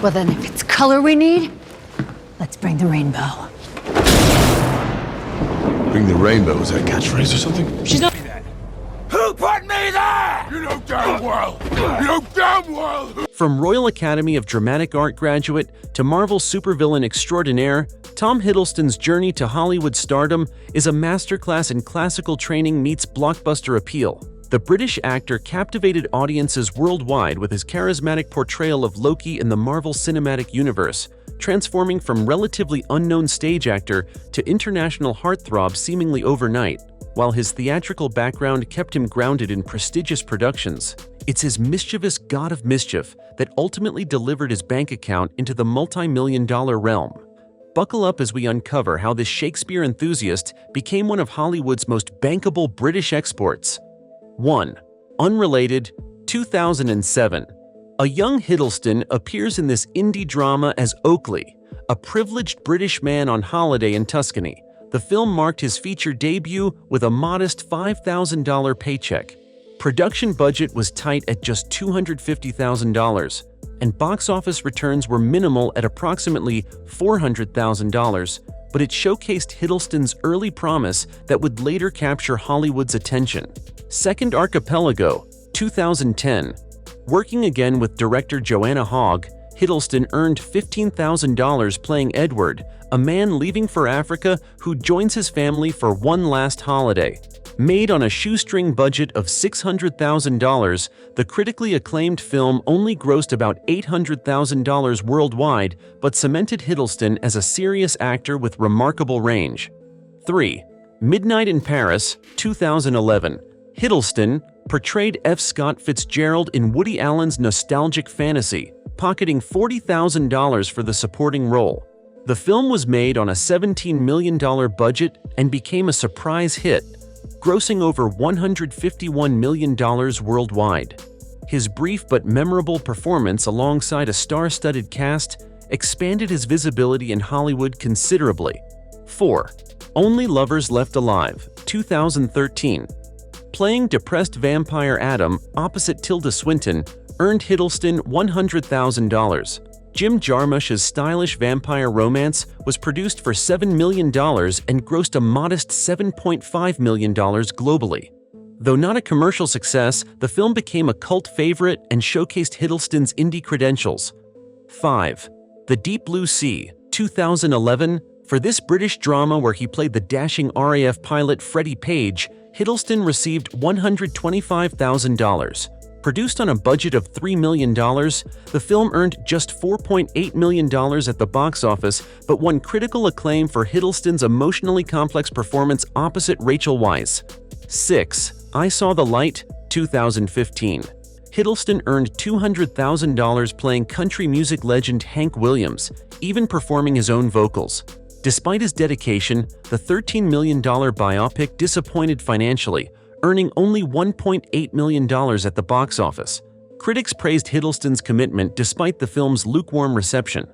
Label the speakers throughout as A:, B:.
A: Well then, if it's color we need, let's bring the rainbow.
B: Bring the rainbow, is that a catchphrase or something?
A: She's not.
B: Who put me there? You know damn well. You know damn well.
C: From Royal Academy of Dramatic Art graduate to Marvel supervillain extraordinaire, Tom Hiddleston's journey to Hollywood stardom is a masterclass in classical training meets blockbuster appeal. The British actor captivated audiences worldwide with his charismatic portrayal of Loki in the Marvel Cinematic Universe, transforming from relatively unknown stage actor to international heartthrob seemingly overnight. While his theatrical background kept him grounded in prestigious productions, it's his mischievous god of mischief that ultimately delivered his bank account into the multi-million-dollar realm. Buckle up as we uncover how this Shakespeare enthusiast became one of Hollywood's most bankable British exports. 1. Unrelated, 2007. A young Hiddleston appears in this indie drama as Oakley, a privileged British man on holiday in Tuscany. The film marked his feature debut with a modest $5,000 paycheck. Production budget was tight at just $250,000, and box office returns were minimal at approximately $400,000, but it showcased Hiddleston's early promise that would later capture Hollywood's attention. 2nd Archipelago, 2010. Working again with director Joanna Hogg, Hiddleston earned $15,000 playing Edward, a man leaving for Africa who joins his family for one last holiday. Made on a shoestring budget of $600,000, the critically acclaimed film only grossed about $800,000 worldwide, but cemented Hiddleston as a serious actor with remarkable range. 3. Midnight in Paris, 2011. Hiddleston portrayed F. Scott Fitzgerald in Woody Allen's nostalgic fantasy, pocketing $40,000 for the supporting role. The film was made on a $17 million budget and became a surprise hit, grossing over $151 million worldwide. His brief but memorable performance alongside a star-studded cast expanded his visibility in Hollywood considerably. 4. Only Lovers Left Alive, 2013. Playing depressed vampire Adam opposite Tilda Swinton earned Hiddleston $100,000. Jim Jarmusch's stylish vampire romance was produced for $7 million and grossed a modest $7.5 million globally. Though not a commercial success, the film became a cult favorite and showcased Hiddleston's indie credentials. 5. The Deep Blue Sea, 2011. For this British drama where he played the dashing RAF pilot Freddie Page, Hiddleston received $125,000. Produced on a budget of $3 million, the film earned just $4.8 million at the box office but won critical acclaim for Hiddleston's emotionally complex performance opposite Rachel Weisz. 6. I Saw the Light, 2015. Hiddleston earned $200,000 playing country music legend Hank Williams, even performing his own vocals. Despite his dedication, the $13 million biopic disappointed financially, earning only $1.8 million at the box office. Critics praised Hiddleston's commitment despite the film's lukewarm reception.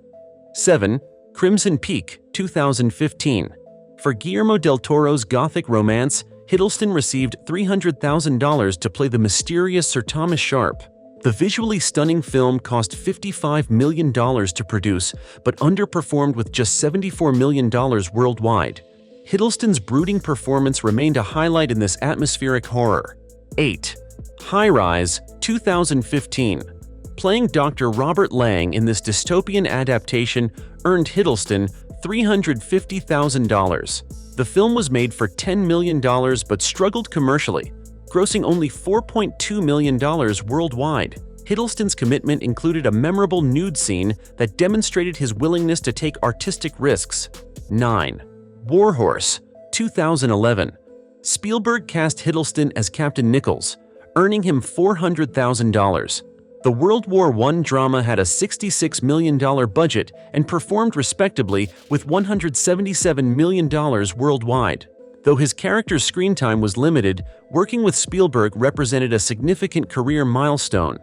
C: 7. Crimson Peak, 2015. For Guillermo del Toro's gothic romance, Hiddleston received $300,000 to play the mysterious Sir Thomas Sharpe. The visually stunning film cost $55 million to produce, but underperformed with just $74 million worldwide. Hiddleston's brooding performance remained a highlight in this atmospheric horror. 8. High Rise, 2015. Playing Dr. Robert Lang in this dystopian adaptation earned Hiddleston $350,000. The film was made for $10 million but struggled commercially, grossing only $4.2 million worldwide. Hiddleston's commitment included a memorable nude scene that demonstrated his willingness to take artistic risks. 9. Warhorse, 2011. Spielberg cast Hiddleston as Captain Nichols, earning him $400,000. The World War I drama had a $66 million budget and performed respectably with $177 million worldwide. Though his character's screen time was limited, working with Spielberg represented a significant career milestone.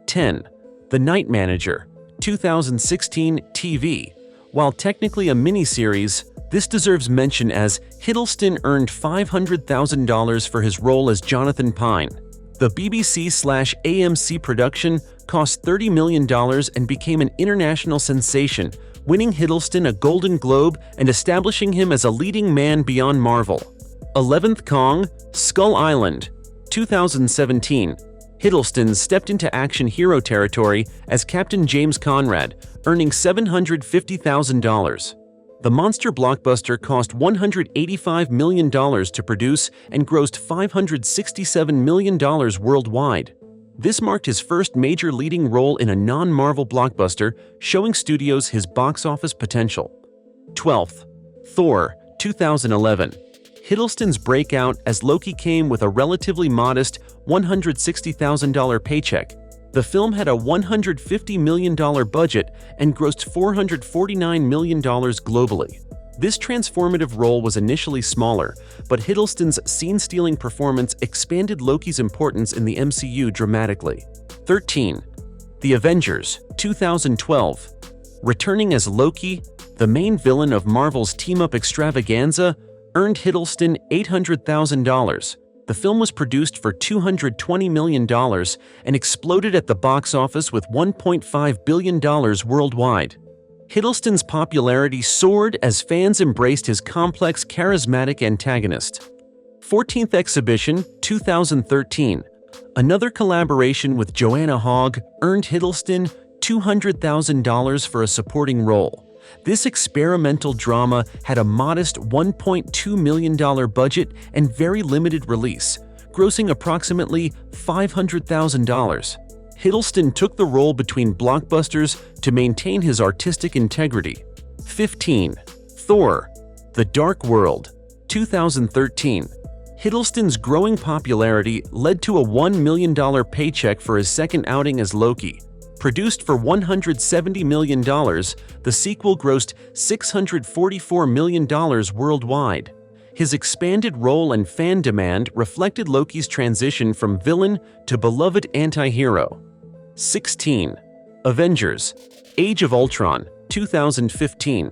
C: 10. The Night Manager, 2016 TV. While technically a miniseries, this deserves mention as Hiddleston earned $500,000 for his role as Jonathan Pine. The BBC/AMC production cost $30 million and became an international sensation, winning Hiddleston a Golden Globe and establishing him as a leading man beyond Marvel. 11th Kong, Skull Island, 2017. Hiddleston stepped into action hero territory as Captain James Conrad, earning $750,000. The monster blockbuster cost $185 million to produce and grossed $567 million worldwide. This marked his first major leading role in a non-Marvel blockbuster, showing studios his box office potential. 12th. Thor, 2011. Hiddleston's breakout as Loki came with a relatively modest $160,000 paycheck. The film had a $150 million budget and grossed $449 million globally. This transformative role was initially smaller, but Hiddleston's scene-stealing performance expanded Loki's importance in the MCU dramatically. 13. The Avengers, 2012. Returning as Loki, the main villain of Marvel's team-up extravaganza, earned Hiddleston $800,000. The film was produced for $220 million and exploded at the box office with $1.5 billion worldwide. Hiddleston's popularity soared as fans embraced his complex, charismatic antagonist. 14th Exhibition, 2013. Another collaboration with Joanna Hogg earned Hiddleston $200,000 for a supporting role. This experimental drama had a modest $1.2 million budget and very limited release, grossing approximately $500,000. Hiddleston took the role between blockbusters to maintain his artistic integrity. 15. Thor: The Dark World, 2013. Hiddleston's growing popularity led to a $1 million paycheck for his second outing as Loki. Produced for $170 million, the sequel grossed $644 million worldwide. His expanded role and fan demand reflected Loki's transition from villain to beloved anti-hero. 16. Avengers: Age of Ultron, 2015.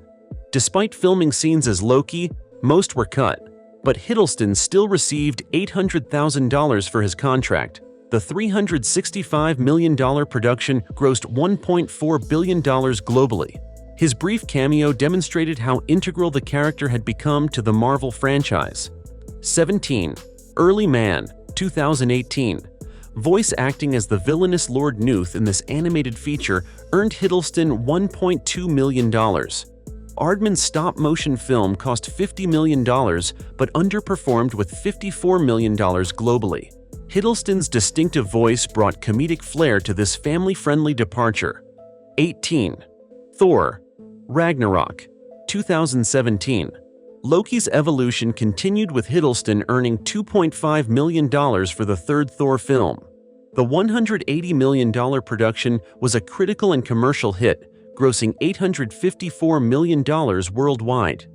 C: Despite filming scenes as Loki, most were cut, but Hiddleston still received $800,000 for his contract. The $365 million production grossed $1.4 billion globally. His brief cameo demonstrated how integral the character had become to the Marvel franchise. 17. Early Man, 2018. Voice acting as the villainous Lord Nuth in this animated feature earned Hiddleston $1.2 million. Aardman's stop-motion film cost $50 million but underperformed with $54 million globally. Hiddleston's distinctive voice brought comedic flair to this family-friendly departure. 18. Thor: Ragnarok, 2017. Loki's evolution continued with Hiddleston earning $2.5 million for the third Thor film. The $180 million production was a critical and commercial hit, grossing $854 million worldwide.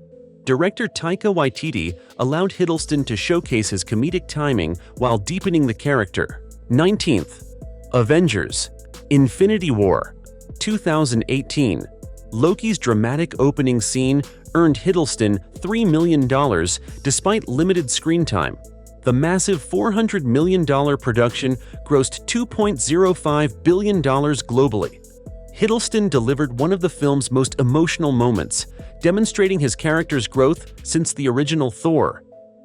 C: Director Taika Waititi allowed Hiddleston to showcase his comedic timing while deepening the character. 19th. Avengers: Infinity War, 2018. Loki's dramatic opening scene earned Hiddleston $3 million despite limited screen time. The massive $400 million production grossed $2.05 billion globally. Hiddleston delivered one of the film's most emotional moments, demonstrating his character's growth since the original Thor.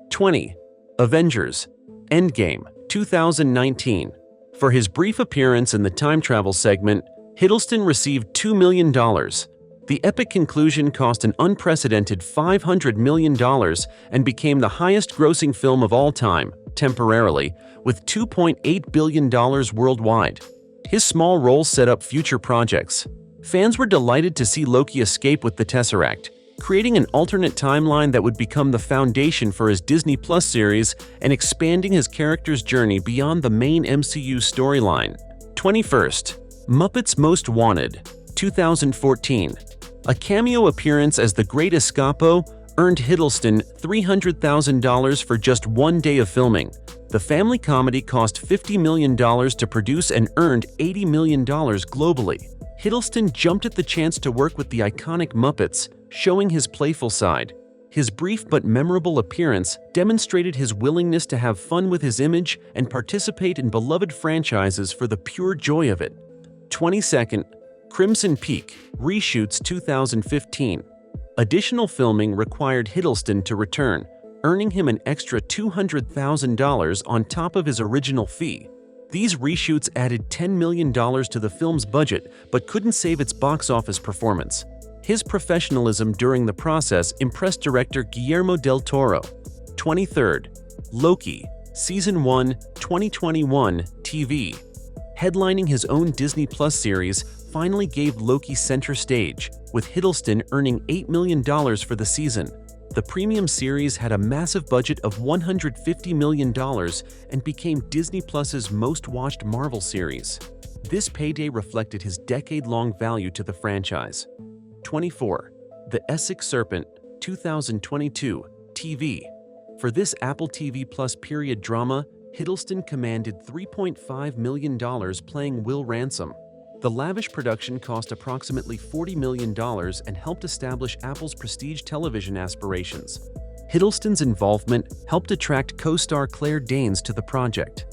C: 20. Avengers: Endgame, 2019. For his brief appearance in the time travel segment, Hiddleston received $2 million. The epic conclusion cost an unprecedented $500 million and became the highest-grossing film of all time, temporarily, with $2.8 billion worldwide. His small role set up future projects. Fans were delighted to see Loki escape with the Tesseract, creating an alternate timeline that would become the foundation for his Disney Plus series and expanding his character's journey beyond the main MCU storyline. 21st. Muppets Most Wanted, 2014. A cameo appearance as the Great Escapo earned Hiddleston $300,000 for just one day of filming. The family comedy cost $50 million to produce and earned $80 million globally. Hiddleston jumped at the chance to work with the iconic Muppets, showing his playful side. His brief but memorable appearance demonstrated his willingness to have fun with his image and participate in beloved franchises for the pure joy of it. 22nd, Crimson Peak, reshoots 2015. Additional filming required Hiddleston to return, earning him an extra $200,000 on top of his original fee. These reshoots added $10 million to the film's budget but couldn't save its box office performance. His professionalism during the process impressed director Guillermo del Toro. 23rd, Loki, Season 1, 2021, TV. Headlining his own Disney Plus series finally gave Loki center stage, with Hiddleston earning $8 million for the season. The premium series had a massive budget of $150 million and became Disney Plus's most-watched Marvel series. This payday reflected his decade-long value to the franchise. 24. The Essex Serpent, 2022, TV. For this Apple TV Plus period drama, Hiddleston commanded $3.5 million playing Will Ransom. The lavish production cost approximately $40 million and helped establish Apple's prestige television aspirations. Hiddleston's involvement helped attract co-star Claire Danes to the project.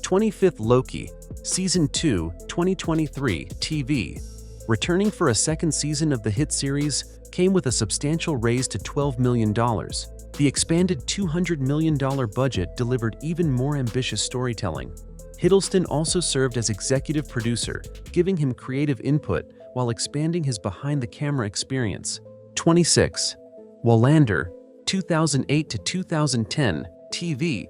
C: 25th, Loki, Season 2, 2023, TV. Returning for a second season of the hit series came with a substantial raise to $12 million. The expanded $200 million budget delivered even more ambitious storytelling. Hiddleston also served as executive producer, giving him creative input while expanding his behind-the-camera experience. 26. Wallander, 2008 to 2010, TV.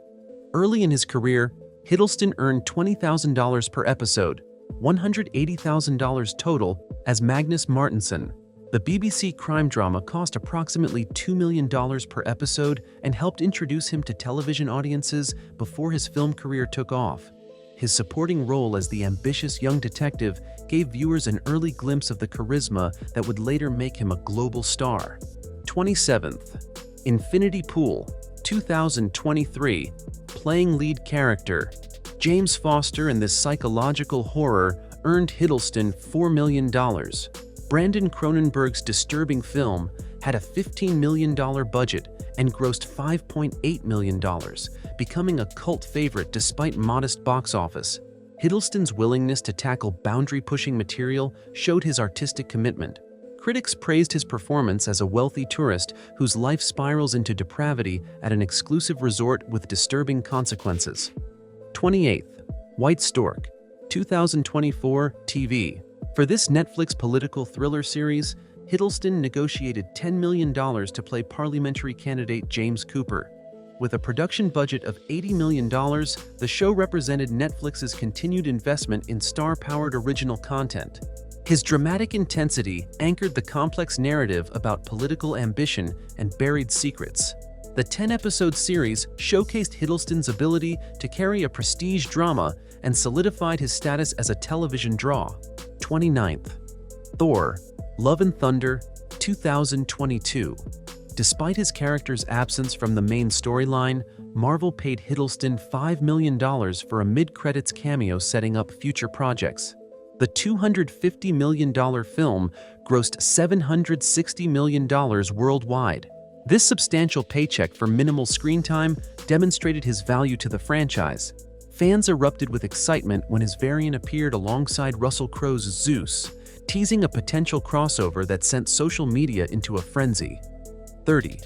C: Early in his career, Hiddleston earned $20,000 per episode, $180,000 total, as Magnus Martinson. The BBC crime drama cost approximately $2 million per episode and helped introduce him to television audiences before his film career took off. His supporting role as the ambitious young detective gave viewers an early glimpse of the charisma that would later make him a global star. 27th, Infinity Pool, 2023, playing lead character. James Foster in this psychological horror earned Hiddleston $4 million. Brandon Cronenberg's disturbing film had a $15 million budget and grossed $5.8 million, becoming a cult favorite despite modest box office. Hiddleston's willingness to tackle boundary-pushing material showed his artistic commitment. Critics praised his performance as a wealthy tourist whose life spirals into depravity at an exclusive resort with disturbing consequences. 28th, White Stork, 2024, TV. For this Netflix political thriller series, Hiddleston negotiated $10 million to play parliamentary candidate James Cooper. With a production budget of $80 million, the show represented Netflix's continued investment in star-powered original content. His dramatic intensity anchored the complex narrative about political ambition and buried secrets. The 10-episode series showcased Hiddleston's ability to carry a prestige drama and solidified his status as a television draw. 29th, Thor, Love and Thunder, 2022. Despite his character's absence from the main storyline, Marvel paid Hiddleston $5 million for a mid-credits cameo setting up future projects. The $250 million film grossed $760 million worldwide. This substantial paycheck for minimal screen time demonstrated his value to the franchise. Fans erupted with excitement when his variant appeared alongside Russell Crowe's Zeus, teasing a potential crossover that sent social media into a frenzy. 30.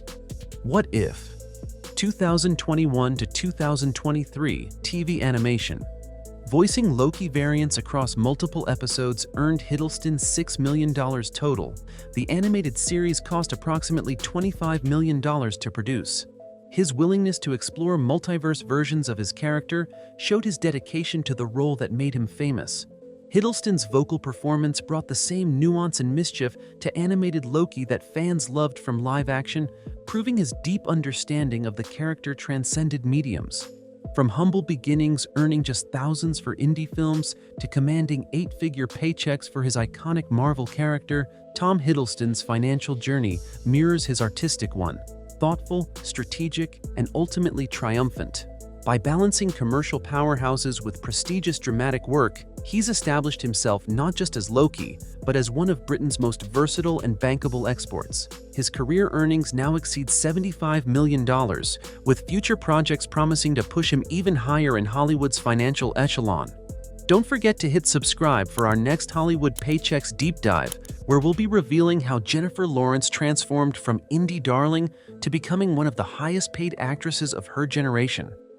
C: What If? 2021 to 2023 TV animation. Voicing Loki variants across multiple episodes earned Hiddleston $6 million total. The animated series cost approximately $25 million to produce. His willingness to explore multiverse versions of his character showed his dedication to the role that made him famous. Hiddleston's vocal performance brought the same nuance and mischief to animated Loki that fans loved from live action, proving his deep understanding of the character transcended mediums. From humble beginnings earning just thousands for indie films to commanding eight-figure paychecks for his iconic Marvel character, Tom Hiddleston's financial journey mirrors his artistic one. Thoughtful, strategic, and ultimately triumphant. By balancing commercial powerhouses with prestigious dramatic work, He's established himself not just as Loki, but as one of Britain's most versatile and bankable exports. His career earnings now exceed $75 million, with future projects promising to push him even higher in Hollywood's financial echelon. Don't forget to hit subscribe for our next Hollywood Paychecks deep dive, where we'll be revealing how Jennifer Lawrence transformed from indie darling to becoming one of the highest paid actresses of her generation.